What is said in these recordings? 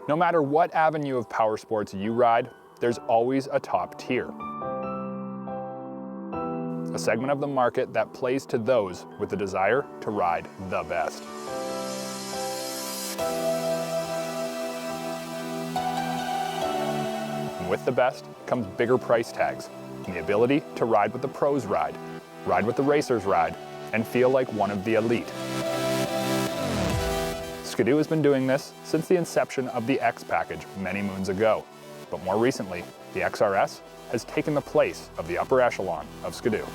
No matter what avenue of power sports you ride, there's always a top tier. A segment of the market that plays to those with the desire to ride the best. And with the best comes bigger price tags and the ability to ride what the pros ride what the racers ride, and feel like one of the elite. Ski-Doo has been doing this since the inception of the X package many moons ago, but more recently, the XRS has taken the place of the upper echelon of Ski-Doo.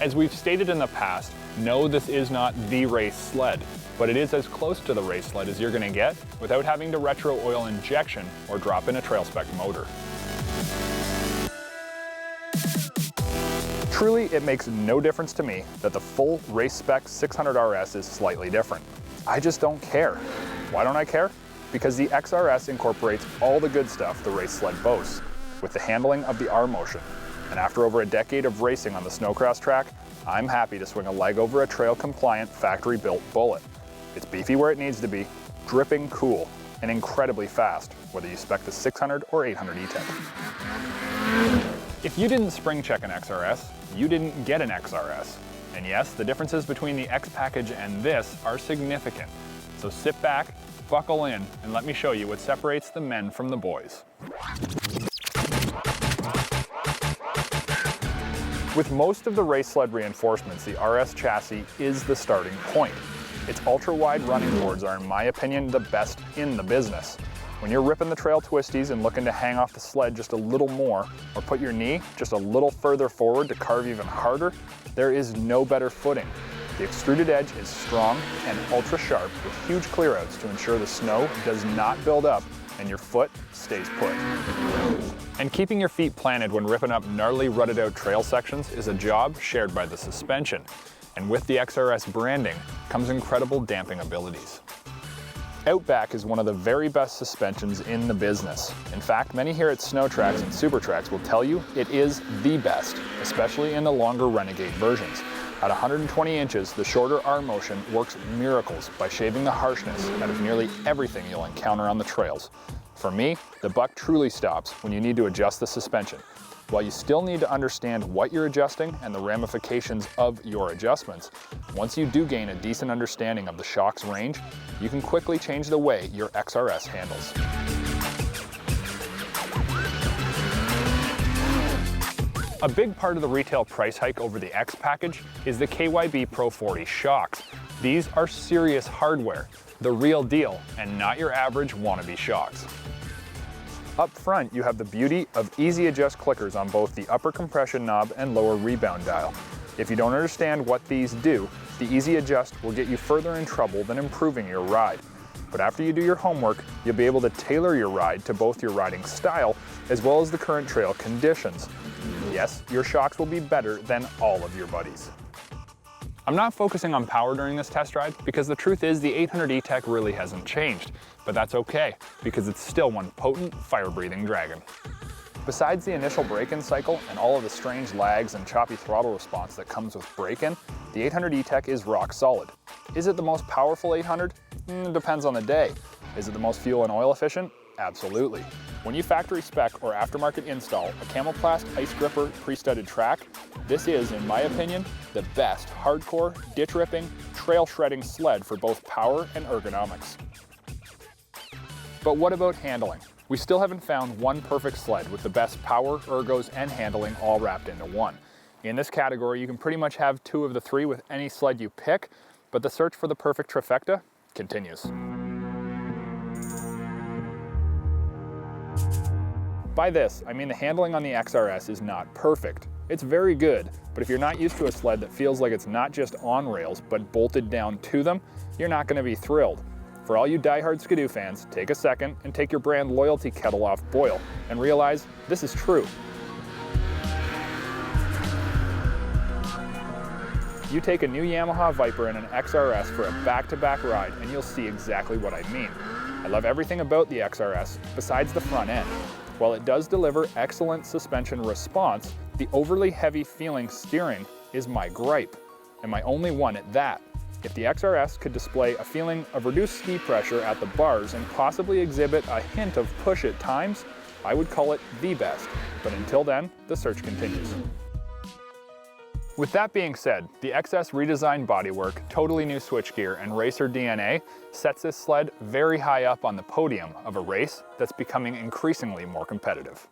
As we've stated in the past, no, this is not the race sled, but it is as close to the race sled as you're going to get without having to retro oil injection or drop in a trail spec motor. Truly, it makes no difference to me that the full race spec 600 RS is slightly different. I just don't care. Why don't I care? Because the XRS incorporates all the good stuff the race sled boasts, with the handling of the R motion. And after over a decade of racing on the snowcross track, I'm happy to swing a leg over a trail-compliant, factory-built bullet. It's beefy where it needs to be, dripping cool, and incredibly fast, whether you spec the 600 or 800 E-TEC. If you didn't spring check an XRS, you didn't get an XRS. And yes, the differences between the X package and this are significant. So sit back, buckle in, and let me show you what separates the men from the boys. With most of the race sled reinforcements, the RS chassis is the starting point. Its ultra-wide running boards are, in my opinion, the best in the business. When you're ripping the trail twisties and looking to hang off the sled just a little more, or put your knee just a little further forward to carve even harder, there is no better footing. The extruded edge is strong and ultra sharp with huge clearouts to ensure the snow does not build up and your foot stays put. And keeping your feet planted when ripping up gnarly rutted out trail sections is a job shared by the suspension. And with the XRS branding comes incredible damping abilities. Outback is one of the very best suspensions in the business. In fact, many here at SnowTrax and SuperTrax will tell you it is the best, especially in the longer Renegade versions. At 120 inches, the shorter R motion works miracles by shaving the harshness out of nearly everything you'll encounter on the trails. For me, the buck truly stops when you need to adjust the suspension. While you still need to understand what you're adjusting and the ramifications of your adjustments, once you do gain a decent understanding of the shock's range, you can quickly change the way your XRS handles. A big part of the retail price hike over the X package is the Kyb Pro 40 shocks. These are serious hardware, the real deal, and not your average wannabe shocks. Up front, you have the beauty of easy adjust clickers on both the upper compression knob and lower rebound dial. If you don't understand what these do, the easy adjust will get you further in trouble than improving your ride. But after you do your homework, you'll be able to tailor your ride to both your riding style as well as the current trail conditions. Yes, your shocks will be better than all of your buddies. I'm not focusing on power during this test ride because the truth is the 800 E-TEC really hasn't changed, but that's okay because it's still one potent, fire-breathing dragon. Besides the initial break-in cycle and all of the strange lags and choppy throttle response that comes with break-in, the 800 E-TEC is rock solid. Is it the most powerful 800? It depends on the day. Is it the most fuel and oil efficient? Absolutely. When you factory spec or aftermarket install a Camoplast ice gripper pre-studded track, this is, in my opinion, the best hardcore, ditch ripping, trail shredding sled for both power and ergonomics. But what about handling? We still haven't found one perfect sled with the best power, ergos, and handling all wrapped into one. In this category, you can pretty much have two of the three with any sled you pick, but the search for the perfect trifecta continues. By this, I mean the handling on the XRS is not perfect. It's very good, but if you're not used to a sled that feels like it's not just on rails, but bolted down to them, you're not going to be thrilled. For all you diehard Ski-Doo fans, take a second and take your brand loyalty kettle off boil and realize this is true. You take a new Yamaha Viper and an XRS for a back-to-back ride and you'll see exactly what I mean. I love everything about the XRS besides the front end. While it does deliver excellent suspension response, the overly heavy feeling steering is my gripe, and my only one at that. If the XRS could display a feeling of reduced ski pressure at the bars and possibly exhibit a hint of push at times, I would call it the best. But until then, the search continues. With that being said, the XS redesigned bodywork, totally new switchgear, and racer DNA sets this sled very high up on the podium of a race that's becoming increasingly more competitive.